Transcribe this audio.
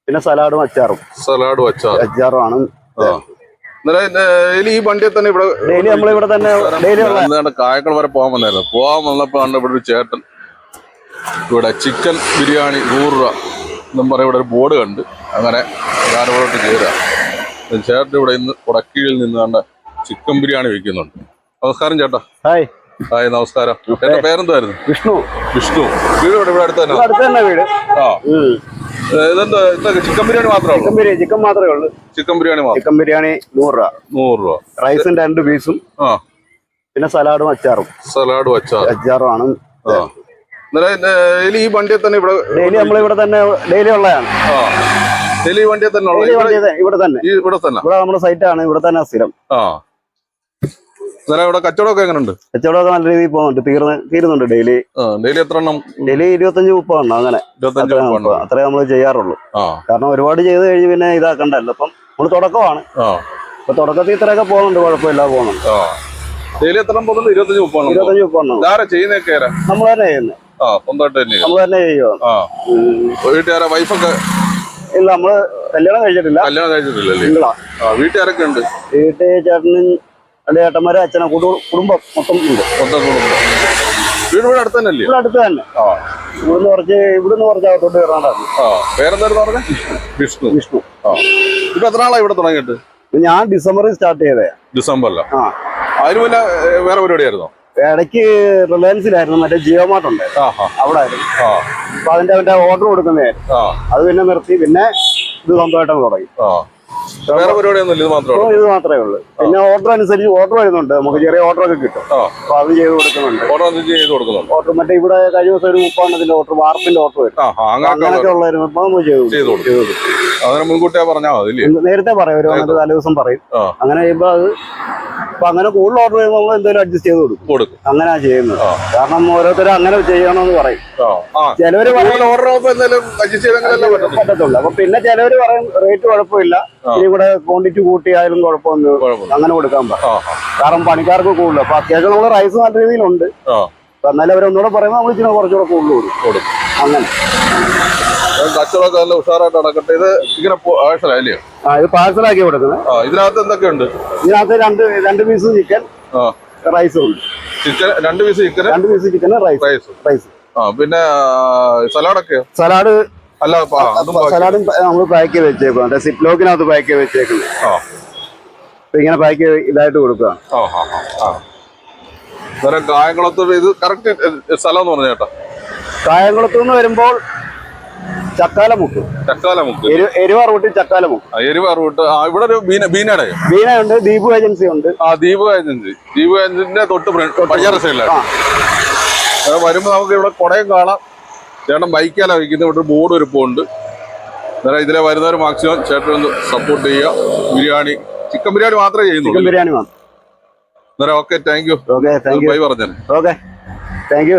പിന്നെ സലാഡും അച്ചാറും അച്ചാറുമാണ്. ഈ വണ്ടിയിൽ തന്നെ ഇവിടെ ഡെയിലി നമ്മളിവിടെ തന്നെ കായക്കൾ വരെ പോകാൻ വന്നപ്പോ ഇവിടെ ഒരു ചേട്ടൻ ഇവിടെ ചിക്കൻ ബിരിയാണി 100 രൂപ എന്നും പറയും ഇവിടെ ഒരു ബോർഡ് കണ്ട്. അങ്ങനെ ഞാനിവിടോട്ട് കയറുക. ചേട്ടൻ ഇവിടെ ഇന്ന് കൊടക്കീഴിൽ നിന്ന് കണ്ട ചിക്കൻ ബിരിയാണി വെക്കുന്നുണ്ട്. നമസ്കാരം ചേട്ടാ. ഹായ് നമസ്കാരം. ചേട്ടാ പേരെന്തായിരുന്നു? വിഷ്ണു. വീട് ഇവിടെ അടുത്ത് തന്നെ വീട്. ഇതെന്താ ചിക്കൻ ബിരിയാണി മാത്രമേ ഉള്ളൂ? ചിക്കൻ മാത്രമേ ഉള്ളൂ. ചിക്കൻ ബിരിയാണി 100 രൂപ. റൈസും 2 പീസും പിന്നെ സലാഡും അച്ചാറുമാണ്. ഈ വണ്ടിയിൽ തന്നെ ഇവിടെ ഡെയിലി നമ്മളിവിടെ തന്നെ ഡെയിലി ഉള്ളതാണ്. ഡെയിലി വണ്ടിയിൽ തന്നെ ഇവിടെ തന്നെ നമ്മുടെ സൈറ്റാണ്. ഇവിടെ തന്നെ സ്ഥിരം. ഇവിടെ കച്ചവടമൊക്കെ എങ്ങനെയുണ്ട്? കച്ചവടമൊക്കെ നല്ല രീതിയിൽ പോകുന്നുണ്ട്. തീരുന്നുണ്ട് ഡെയിലി എത്ര എണ്ണം? ഡെയിലി 25-30 എണ്ണം. അങ്ങനെ അത്രേ നമ്മൾ ചെയ്യാറുള്ളൂ. കാരണം ഒരുപാട് ചെയ്ത് കഴിഞ്ഞ് പിന്നെ ഇതാക്കണ്ടല്ലോ. അപ്പം നമ്മള് തുടക്കമാണ്. അപ്പൊ തുടക്കത്തിൽ ഇത്രയൊക്കെ പോകുന്നുണ്ട്. കുഴപ്പമില്ല പോകുന്നുണ്ട്. ഡെയിലി എത്ര എണ്ണം പോകുന്നുണ്ട്? 25-30 എണ്ണം. നമ്മൾ തന്നെ ചെയ്യുന്നത്. നമ്മൾ തന്നെ ചെയ്യുക. വീട്ടുകാരെ വൈഫൊക്കെ ഇല്ല, നമ്മള് കല്യാണം കഴിച്ചിട്ടില്ല. വീട്ടുകാരൊക്കെ ഉണ്ട്? വീട്ടിൽ ചേട്ടനും 2 ഏട്ടന്മാരെ അച്ഛനെ കുടുംബം മൊത്തം ഉണ്ട്. വീട് ഇവിടെ അടുത്ത് തന്നെ? ഇവിടെ അടുത്ത് തന്നെ. ഇവിടുന്ന് കുറച്ച് അകത്തോട്ട് കയറാണ്ടായിരുന്നു. പേരെന്തായിരുന്നു പറഞ്ഞ? വിഷ്ണു. ഇപ്പൊ എത്ര നാളായി ഇവിടെ തുടങ്ങിയിട്ട്? ഞാൻ ഡിസംബറിൽ സ്റ്റാർട്ട് ചെയ്തേ. ഡിസംബറില? അതിന് പിന്നെ വേറെ പരിപാടിയായിരുന്നോ? ഇടയ്ക്ക് റിലയൻസിലായിരുന്നു. മറ്റേ ജിയോ മാർട്ട് ഉണ്ടായിരുന്നു. അവിടെ ആയിരുന്നു. അപ്പൊ അതിന്റെ ഓർഡർ കൊടുക്കുന്നതായിരുന്നു. അത് പിന്നെ നിർത്തി. പിന്നെ ഇത് സ്വന്തമായിട്ട് തുടങ്ങി. വേറെ പരിപാടിയൊന്നും ഇത് മാത്രമേ ഉള്ളൂ. പിന്നെ ഓർഡർ അനുസരിച്ച് ഓർഡർ വരുന്നുണ്ട്. നമുക്ക് ചെറിയ ഓർഡർ ഒക്കെ കിട്ടും. അപ്പൊ അത് ചെയ്ത് കൊടുക്കുന്നുണ്ട്. ഓർഡർ മറ്റേ ഇവിടെ കഴിഞ്ഞ ദിവസം ഒരു 30 എണ്ണത്തിന്റെ ഓർഡർ, വാർപ്പിന്റെ ഓർഡർ വരും. അങ്ങനെയൊക്കെ ഉള്ളായിരുന്നു. അപ്പൊ നമ്മൾ ചെയ്ത് കൊടുക്കും. നേരത്തെ പറയും. ഒരു തലേ ദിവസം പറയും. അങ്ങനെ ചെയ്യുമ്പോ അത് അങ്ങനെ കൂടുതൽ ഓർഡർ ചെയ്യുമ്പോൾ നമ്മൾ എന്തെങ്കിലും അഡ്ജസ്റ്റ് ചെയ്ത് കൊടുക്കും. അങ്ങനെയാ ചെയ്യുന്നത്. കാരണം ഓരോരുത്തരും അങ്ങനെ ചെയ്യണമെന്ന് പറയും. ചിലവര് പറ്റത്തുള്ളൂ. അപ്പൊ പിന്നെ ചിലവര് പറയും റേറ്റ് കുഴപ്പമില്ല, ഇനി കൂടെ ക്വാണ്ടിറ്റി കൂട്ടിയായാലും കുഴപ്പമൊന്നും അങ്ങനെ കൊടുക്കാൻ പറ്റും. കാരണം പണിക്കാർക്ക് കൂടുതൽ. അപ്പൊ അത്യാവശ്യം നമ്മൾ റൈസ് നല്ല രീതിയിലുണ്ട്. എന്നാലും അവരൊന്നുകൂടെ പറയുമ്പോൾ നമ്മൾ ഇച്ചിരി കുറച്ചുകൂടെ കൂടുതൽ കൊടുക്കും. അങ്ങനെ കച്ചവടമൊക്കെ നല്ല ഉഷാറായിട്ട് നടക്കട്ടെ. ഇത് ഇങ്ങനെ പാഴ്സലല്ലേ? ഇത് പാഴ്സലാക്കി കൊടുക്കുന്നത്. ഇതിനകത്ത് എന്തൊക്കെയുണ്ട്? ഇതിനകത്ത് 2 പീസ് ചിക്കൻ, റൈസും ഉണ്ട്. 2 പീസ് ചിക്കൻ, റൈസ്. പിന്നെ സലാഡൊക്കെയോ? സലാഡ് സലാഡും നമ്മൾ പാക്ക് ചെയ്ത് വെച്ചേക്കും. സിപ്പ് ലോക്കിനകത്ത് പാക്ക് ചെയ്ത് വെച്ചേക്കുന്നത്. അപ്പൊ ഇങ്ങനെ പാക്ക് ഇതായിട്ട് കൊടുക്കുക. കായംകുളത്ത് ഇത് കറക്റ്റ് സ്ഥലം എന്ന് പറഞ്ഞ ചേട്ടാ? കായംകുളത്ത് നിന്ന് വരുമ്പോൾ ചക്കാലമുക്ക്. എരുവ റൂട്ടിൽ ചക്കാലമുക്ക്. ഇവിടെ ഒരു ബീനയുണ്ട്. ദീപു ഏജൻസി ഉണ്ട്. ദീപു ഏജൻസിന്റെ തൊട്ട് പയ്യാറ സൈഡിലാണ്. വരുമ്പോ നമുക്ക് ഇവിടെ കുടയും കാണാം. ചേട്ടൻ ബൈക്കാല വയ്ക്കുന്നത്. ഇവിടെ ഒരു ബോർഡ് ഒരുപ്പുണ്ട്. ഇതിലെ വരുന്നവർ മാക്സിമം ചേട്ടൻ ഒന്ന് സപ്പോർട്ട് ചെയ്യുക. ചിക്കൻ ബിരിയാണി മാത്രമേ ചെയ്യുന്നുള്ളൂ. ബിരിയാണി മാത്രം. Okay, thank you. ബൈ പറഞ്ഞു. Okay, thank you.